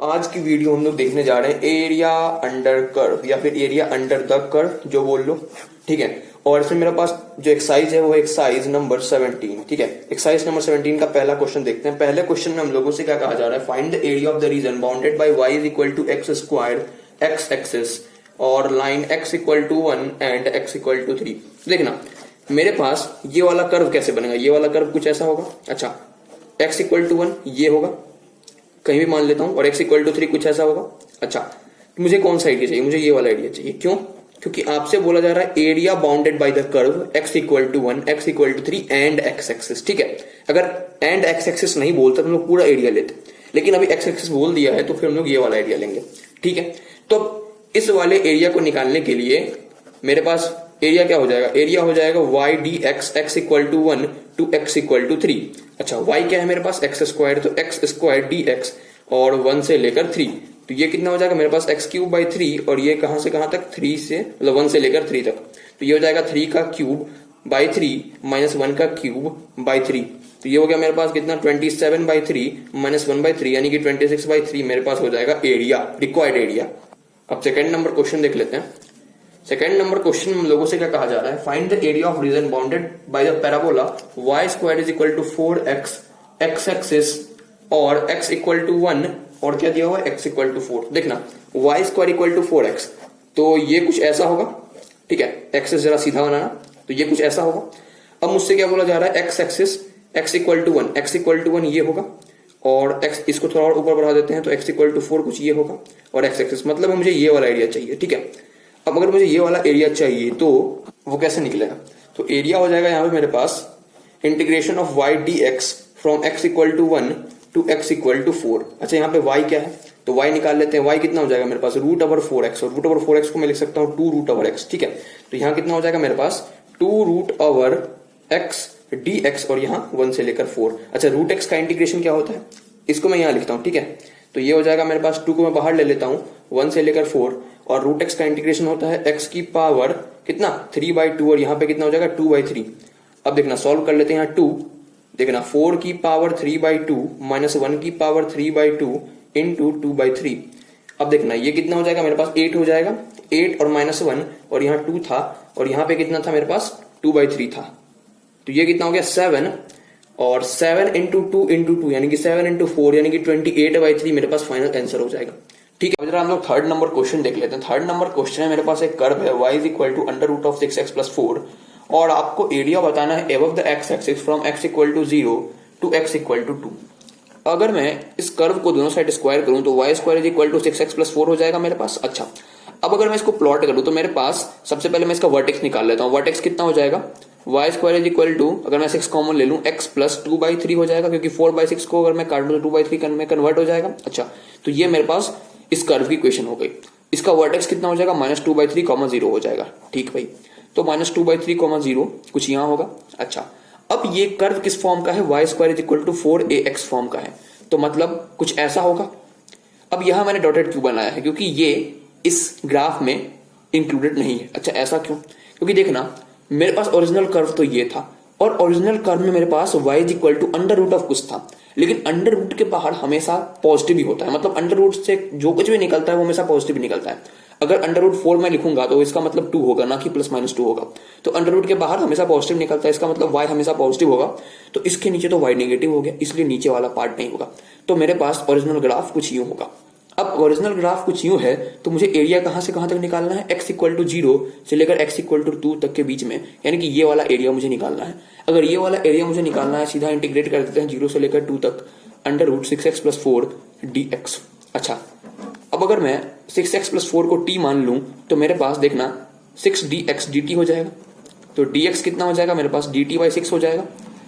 आज की वीडियो हम लोग देखने जा रहे हैं एरिया अंडर कर्व या फिर एरिया अंडर द कर्व जो बोल लो, ठीक है। और इसमें मेरे पास जो एक्सरसाइज है वो एक्सरसाइज नंबर 17, ठीक है। एक्सरसाइज नंबर 17 का पहला क्वेश्चन देखते हैं। पहले क्वेश्चन में हम लोगों से क्या कहा जा रहा है, find the area of the region bounded by y is equal to x square x axis और line x equal to 1 and x equal to 3। देखना मेरे पास ये वाला कर्व कैसे बनेगा, ये वाला कर्व कुछ ऐसा होगा। अच्छा, x इक्वल टू 1 ये होगा, कहीं भी मान लेता हूं, और x इक्वल टू 3 कुछ ऐसा होगा। अच्छा, मुझे कौन सा एरिया चाहिए, मुझे ये वाला एरिया चाहिए। क्यों? क्योंकि आपसे बोला जा रहा है area bounded by the curve x equal to 1 x equal to 3 and x axis, ठीक है। अगर एंड x एक्सिस नहीं बोलता तो हम लोग पूरा एरिया लेते, लेकिन अभी x एक्सिस बोल दिया है तो फिर हम लोग ये वाला एरिया लेंगे, ठीक है। तो इस वाले एरिया को निकालने के लिए मेरे पास एरिया क्या हो जाएगा, एरिया हो जाएगा y d x x equal to 1 to x equal to 3। अच्छा, y क्या है मेरे पास x स्क्वायर, तो x स्क्वायर डी एक्स और 1 से लेकर 3, तो ये कितना हो जाएगा मेरे पास x क्यूब बाई 3, और ये कहां से कहां तक 3 से मतलब 1 से लेकर 3 तक, तो ये हो जाएगा 3 का क्यूब बाई 3 माइनस 1 का क्यूब बाई 3, तो ये हो गया मेरे पास कितना 27 बाई 3 माइनस 1 बाई 3 यानी कि 26 बाई 3 मेरे पास हो जाएगा एरिया, रिक्वायर्ड एरिया। अब सेकंड नंबर क्वेश्चन देख लेते हैं। सेकंड नंबर क्वेश्चन में लोगों से क्या कहा जा रहा है, find the area of region bounded by the parabola y square is equal to 4x x axis और x इक्वल टू 1 और क्या दिया हुआ है x इक्वल टू 4। देखना y square equal to 4x, तो ये कुछ ऐसा होगा, ठीक है। एक्सिस जरा सीधा बनाना, तो ये कुछ ऐसा होगा। अब मुझसे क्या बोला जा रहा है, x axis x equal to 1, x equal to 1 ये होगा, और x इसको थोड़ा और ऊपर बढ़ा देते हैं तो x इक्वल टू 4 कुछ ये होगा, और x एक्सिस मतलब मुझे ये वाला एरिया चाहिए, ठीक है। अब अगर मुझे ये वाला एरिया चाहिए तो वो कैसे निकलेगा, तो एरिया हो जाएगा यहाँ पे मेरे पास integration of y d x from x equal to 1 to x equal to 4। अच्छा, यहाँ पे y क्या है, तो y निकाल लेते हैं। y कितना हो जाएगा मेरे पास रूट ओवर 4x, और रूट ओवर 4x को मैं लिख सकता हूँ 2 रूट ओवर x, ठीक है। तो यहाँ कितना हो जाएगा मेरे पास 2 root over x d x और यहाँ 1 से लेकर 4। अच्छा, रूट x का इंटीग्रेशन क्या होता है, इसको मैं यहाँ लिखता हूँ, ठीक है। तो ये हो जाएगा मेरे पास 2 को मैं बाहर ले लेता हूँ 1 से लेकर 4, और रूट x का इंटीग्रेशन होता है x की पावर कितना 3/2, और यहाँ पे कितना हो जाएगा 2/3। अब देखना सॉल्व कर लेते हैं यहाँ 2, देखना 4 की पावर 3/2 माइनस 1 की पावर 3/2 इंटू 2/3। अब देखना ये कितना हो जाएगा मेरे पास 8 हो जाएगा, 8 और माइनस 1 और यहाँ 2 था, और यहाँ पे कितना था मेरे पास 2/3 था, तो ये कितना हो गया 7, और 7 इंटू 2 इंटू 2 यानी कि 7 इंटू 4 यानी कि 28/3 मेरे पास फाइनल आंसर हो जाएगा, ठीक है। जरा हम लोग थर्ड नंबर क्वेश्चन देख लेते हैं। थर्ड नंबर क्वेश्चन है मेरे पास एक कर्व है y is equal to under root of 6x plus 4, और आपको एरिया बताना है above the x axis from x equal to 0 to x equal to 2। अगर मैं इस कर्व को दोनों साइड स्क्वायर करूं तो y square is equal to 6x plus 4 हो जाएगा मेरे पास। अच्छा, अब अगर मैं इसको प्लॉट करूं तो मेरे पास सबसे पहले मैं इसका वर्टेक्स निकाल लेता हूं। वर्टेक्स कितना हो जाएगा, y square is equal to, अगर मैं 6 कॉमन ले लूं, x प्लस 2/3 हो जाएगा, क्योंकि 4/6 को अगर मैं काट दूं तो 2/3 में कन्वर्ट हो जाएगा। अच्छा, तो ये मेरे पास इस कर्व की इक्वेशन हो गई। इसका वर्टेक्स कितना हो जाएगा -2/3, 0 हो जाएगा, ठीक भाई। तो -2/3, 0 कुछ यहाँ होगा। अच्छा, अब ये कर्व किस फॉर्म का है, y square is equal to 4ax form का है, तो मतलब कुछ ऐसा होगा। अब यहां मैंने डॉटेड क्यों बनाया है, क्योंकि ये इस ग्राफ में इंक्लूडेड नहीं है। अच्छा, ऐसा क्यों, क्योंकि देखना मेरे पास ओरिजिनल कर्व तो ये था, और ओरिजिनल कर्व में मेरे पास y is equal to under root of कुछ था, लेकिन अंडर रूट के बाहर हमेशा पॉजिटिव ही होता है, मतलब अंडर रूट से जो कुछ भी निकलता है वो हमेशा पॉजिटिव ही निकलता है। अगर अंडर रूट 4 में लिखूंगा तो इसका मतलब 2 होगा, ना कि प्लस माइनस 2 होगा। तो अंडर रूट के बाहर हमेशा पॉजिटिव निकलता है, इसका मतलब y हमेशा पॉजिटिव होगा, तो इसके नीचे तो y नेगेटिव हो गया, इसलिए नीचे वाला पार्ट नहीं होगा। तो मेरे पास ओरिजिनल ग्राफ कुछ यूं होगा। अब ओरिजिनल ग्राफ कुछ यूं है, तो मुझे एरिया कहां से कहां तक निकालना है, x इक्वल टू 0 से लेकर x इक्वल टू 2 तक के बीच में, यानी कि ये वाला एरिया मुझे निकालना है। अगर ये वाला एरिया मुझे निकालना है, सीधा इंटीग्रेट कर देते हैं 0 से लेकर 2 तक, under root 6x plus 4 dx। अच्छा, अब अगर मैं 6x प्लस 4 को t मान लूं तो मेरे पास देखना 6 dx dt हो जाएगा, तो dx कितना हो जाएगा मेरे पास dt/6 हो जाएगा।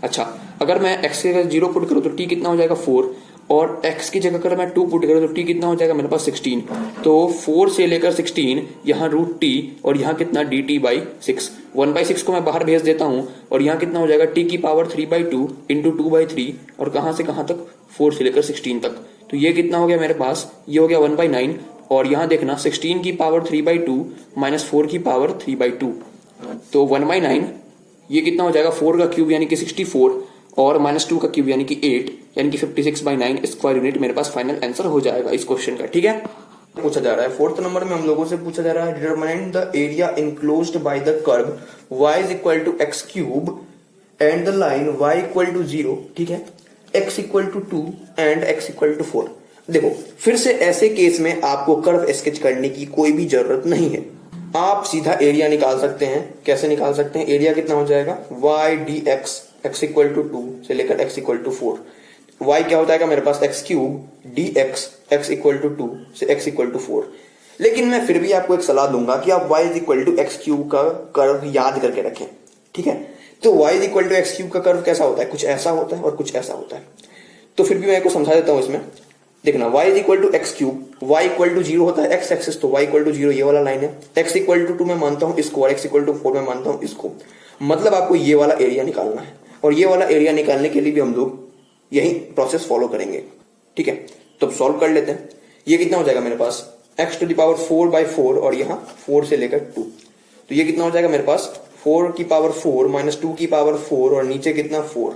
अच्छा, अगर मैं x के जगह 0 पुट करूं तो t कितना हो जाएगा 4, और x की जगह अगर मैं 2 पुट करूं तो t कितना हो जाएगा मेरे पास 16, तो 4 से लेकर 16 यहाँ रूट t और यहाँ कितना dt/6, 1/6 को मैं बाहर भेज देता हूँ, और यहाँ कितना हो जाएगा t की पावर 3/2 इंटू 2/3, और कहां से कहां तक 4 से लेकर 16 तक, तो ये कितना हो गया मेरे पास, ये हो गया 1/9, और यहाँ देखना 16 की पावर 3/2 माइनस 4 की पावर 3/2, तो 1/9, ये कितना हो जाएगा 4 का क्यूब यानी कि 64, और -2 का क्यूब यानी कि 8, यानी कि 56/9 स्क्वायर यूनिट मेरे पास फाइनल आंसर हो जाएगा इस क्वेश्चन का। ठीक है, पूछा जा रहा है 4th नंबर में हम लोगों से पूछा जा रहा है determine the area enclosed by the curve y is equal to x cube and the line y equal to 0। ठीक है, x equal to 2 and x equal to 4। देखो फिर से ऐसे केस में आपको कर्व स्केच करने की कोई भी जरूरत नहीं है, आप सीधा एरिया निकाल सकते हैं। कैसे निकाल सकते हैं? एरिया कितना हो जाएगा y dx x equal to 2 से लेकर x इक्वल टू 4। y क्या हो जाएगा मेरे पास x cube dx x equal to 2 से x इक्वल टू 4। लेकिन मैं फिर भी आपको एक सलाह दूंगा कि आप y is equal to x cube का कर्व याद करके रखें। ठीक है, तो y is equal to x cube का कर्व कैसा होता है? कुछ ऐसा होता है और कुछ ऐसा होता है। तो फिर भी मैं आपको समझा देता हूं इसमें। देखना y is equal to x cube, y equal to 0 होता है एक्स एक्सिस, तो y इक्वल टू 0 ये वाला लाइन है। x इक्वल टू 2 मैं मानता हूं इसको और x इक्वल टू 4 मैं मानता हूं इसको। मतलब आपको ये वाला एरिया निकालना है और ये वाला एरिया निकालने के लिए भी हम लोग यही प्रोसेस फॉलो करेंगे। ठीक है, तो सॉल्व कर लेते हैं। ये कितना हो जाएगा मेरे पास x टू द पावर 4/4 और यहाँ 4 से लेकर 2, तो ये कितना हो जाएगा मेरे पास 4 की पावर 4 माइनस 2 की पावर 4 और नीचे कितना 4।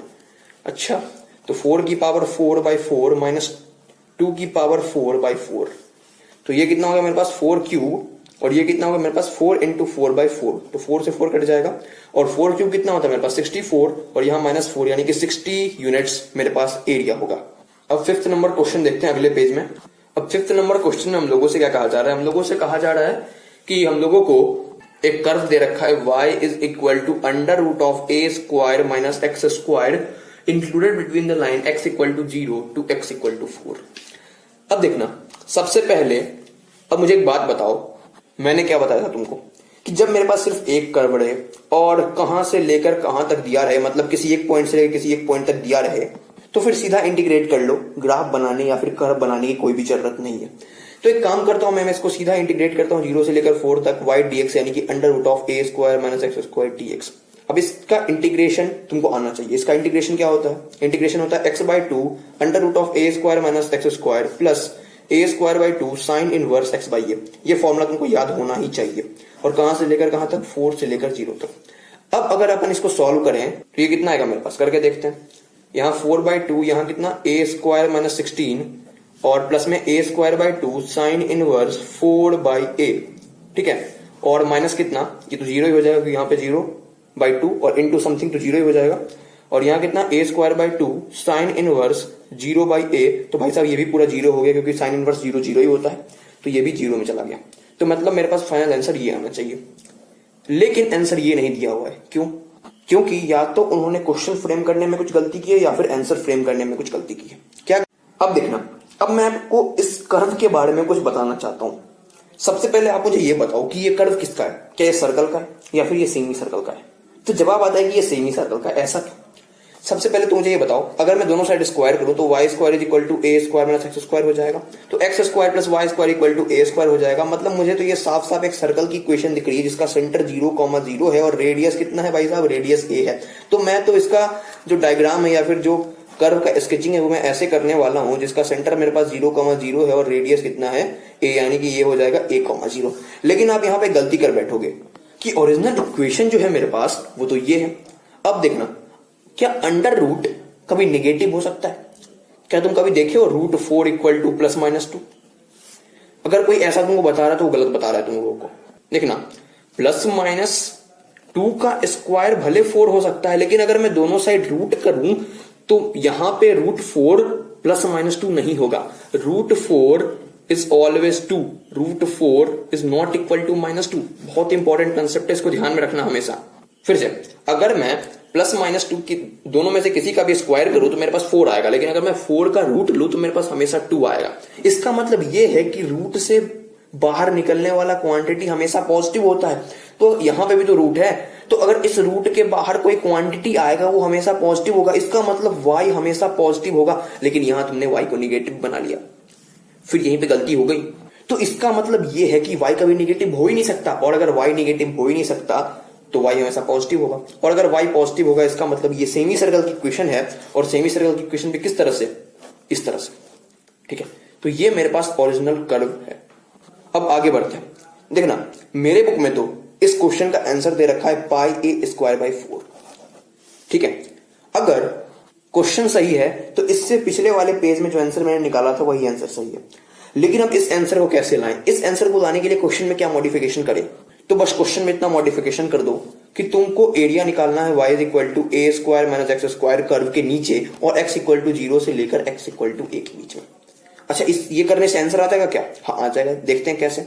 अच्छा, तो 4 की पावर 4/4 माइनस 2 की पावर 4/4, तो ये कितना होगा मेरे पास 4 क्यूब और ये कितना होगा मेरे पास 4 इंटू 4/4, तो 4 से 4 कट जाएगा और 4 क्यूब कितना होता है मेरे पास 64 और यहाँ -4 यानी कि 60 यूनिट्स मेरे पास एरिया होगा। अब 5th नंबर क्वेश्चन देखते हैं अगले पेज में। अब 5th नंबर क्वेश्चन में हम लोगों से क्या कहा जा रहा है? हम लोगों से कहा जा रहा है कि हम लोगों को एक कर्व दे रखा है y is equal to under root of a square minus x square included between the line x equal to 0 to x equal to 4। अब देखना, सबसे पहले अब मुझे एक बात बताओ, मैंने क्या बताया था तुमको कि जब मेरे पास सिर्फ एक कर्व रहे और कहां से लेकर कहां तक दिया रहे, मतलब किसी एक पॉइंट से लेकर किसी एक पॉइंट तक दिया रहे, तो फिर सीधा इंटीग्रेट कर लो। ग्राफ बनाने या फिर कर्व बनाने की कोई भी जरूरत नहीं है। तो एक काम करता हूं मैं इसको सीधा इंटीग्रेट करता हूं 0 से लेकर 4 तक y dx यानी कि under root of a square minus x square dx। अब इसका इंटीग्रेशन तुमको आना चाहिए। इसका इंटीग्रेशन क्या होता है? इंटीग्रेशन होता है x/2 under root of a square minus x square plus a square by 2 sine inverse x by a। ये फॉर्मूला तुमको याद होना ही चाहिए। और कहां से लेकर कहां तक? 4 से लेकर 0 तक। अब अगर अपन इसको सॉल्व करें तो ये कितना आएगा मेरे पास, करके देखते हैं। यहाँ 4/2, यहाँ कितना a स्क्वायर माइनस 16 और प्लस में a square by 2 sine inverse 4/a। ठीक है, और माइनस कितना, ये तो 0 ही हो जाएगा क्योंकि यहाँ पे 0/2 और इंटू समथिंग तो 0 ही हो जाएगा। और यहाँ कितना a square by 2 sine inverse 0/a, तो भाई साहब ये भी पूरा 0 हो गया क्योंकि साइन इनवर्स 0 0 ही होता है, तो ये भी 0 में चला गया। तो मतलब मेरे पास फाइनल आंसर ये आना चाहिए। लेकिन आंसर ये नहीं दिया हुआ है, क्यों? क्योंकि या तो उन्होंने क्वेश्चन फ्रेम करने में कुछ गलती की है या फिर आंसर फ्रेम करने में कुछ गलती की है। क्या? अब देखना, अब मैं आपको इस कर्व के बारे में कुछ बताना चाहता हूं। सबसे पहले आप मुझे ये बताओ कि ये कर्व किसका है? क्या ये सर्कल का है या फिर ये सेमी सर्कल का है? तो जवाब आता है कि ये सेमी सर्कल का। ऐसा क्यों? सबसे पहले तो मुझे ये बताओ, अगर मैं दोनों साइड स्क्वायर करूं तो y square is equal to a square minus x square हो जाएगा, तो x square plus y square equal to a square हो जाएगा। मतलब मुझे तो ये साफ साफ एक सर्कल की इक्वेशन दिख रही है जिसका सेंटर 0,0 है और रेडियस कितना है भाई साहब? रेडियस a है। तो मैं तो इसका जो डायग्राम है या फिर जो कर्व का स्केचिंग है वो मैं ऐसे करने वाला हूं जिसका सेंटर मेरे पास 0,0 है और रेडियस कितना है a, यानी कि ये हो जाएगा a,0। लेकिन आप यहाँ पे गलती कर बैठोगे कि ओरिजिनल इक्वेशन जो है मेरे पास वो तो ये है। अब देखना, क्या अंडर रूट कभी नेगेटिव हो सकता है? क्या तुम कभी देखे हो √4 इक्वल टू प्लस माइनस 2? अगर कोई ऐसा तुमको बता रहा है तो वो गलत बता रहा है तुम लोगों को। देखना, प्लस माइनस 2 का स्क्वायर भले 4 हो सकता है, लेकिन अगर मैं दोनों साइड रूट करूं तो यहां पे √4 प्लस माइनस 2 नहीं होगा। √4 is always 2, √4 is not equal to -2। बहुत इंपॉर्टेंट कंसेप्ट है, इसको ध्यान में रखना हमेशा। फिर से, अगर मैं प्लस माइनस 2 की दोनों में से किसी का भी स्क्वायर करूं तो मेरे पास 4 आएगा, लेकिन अगर मैं 4 का रूट लूं तो मेरे पास हमेशा 2 आएगा। इसका मतलब यह है कि रूट से बाहर निकलने वाला क्वांटिटी हमेशा पॉजिटिव होता है। तो यहां पे भी तो रूट है, तो अगर इस रूट के बाहर कोई क्वांटिटी आएगा वो हमेशा पॉजिटिव होगा। इसका मतलब y हमेशा पॉजिटिव होगा, लेकिन यहां तुमने y को निगेटिव बना लिया, फिर यहीं पे गलती हो गई। तो इसका मतलब यह है कि y कभी निगेटिव हो ही नहीं सकता, और अगर y निगेटिव हो ही नहीं सकता तो y हमेशा पॉजिटिव होगा, और अगर y पॉजिटिव होगा इसका मतलब ये सेमी सर्कल की इक्वेशन है, और सेमी सर्कल की इक्वेशन भी किस तरह से? इस तरह से। ठीक है, तो ये मेरे पास ओरिजिनल कर्व है। अब आगे बढ़ते हैं। देखना, मेरे बुक में तो इस क्वेश्चन का आंसर दे रखा है πa² बाई 4। ठीक है, अगर क्वेश्चन सही है तो इससे पिछले वाले पेज में जो आंसर मैंने निकाला था वही आंसर सही है। लेकिन अब इस आंसर को कैसे लाएं? इस आंसर को लाने के लिए क्वेश्चन में क्या मॉडिफिकेशन करें? तो बस क्वेश्चन में इतना मॉडिफिकेशन कर दो कि तुमको एरिया निकालना है y equal to a square minus x square curve के नीचे और x इक्वल टू 0 से लेकर x इक्वल टू a के बीच में। अच्छा, इस ये करने से आंसर आ जाएगा क्या? हाँ आ जाएगा। देखते हैं कैसे।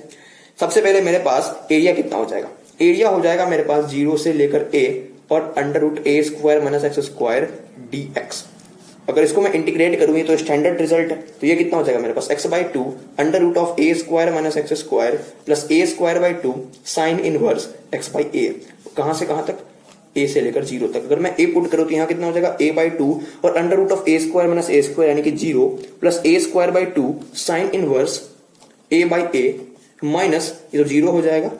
सबसे पहले मेरे पास एरिया कितना हो जाएगा? एरिया हो जाएगा मेरे पास 0 से लेकर a और under root a square minus x square dx। अगर इसको मैं इंटीग्रेट करूंगी तो स्टैंडर्ड रिजल्ट है, तो ये कितना हो जाएगा मेरे पास x by two under root of a square minus x square plus a square by two sine inverse x by a. कहां से कहां तक? a से लेकर 0 तक। अगर मैं a पुट करूं तो यहां कितना हो जाएगा a बाई टू और under root of a square minus a square यानी कि 0 plus a square by two sine inverse a by a minus ये तो 0 हो जाएगा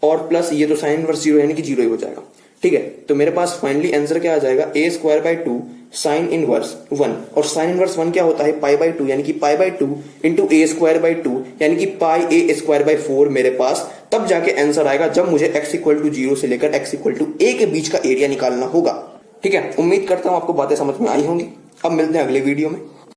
और प्लस ये तो साइन इनवर्स 0 यानी कि 0 ही हो जाएगा। ठीक है, तो मेरे पास फाइनली आंसर क्या आ जाएगा? A square by two sine inverse 1 और साइन इनवर्स 1 क्या होता है? पाई बाई टू यानी कि pi by two into A square by to यानी कि पाई ए स्क्वायर बाई 4 मेरे पास तब जाके आंसर आएगा जब मुझे x इक्वल टू 0 से लेकर x इक्वल टू a के बीच का एरिया निकालना होगा। ठीक है, उम्मीद करता हूं आपको बातें समझ में आई होंगी। अब मिलते हैं अगले वीडियो में।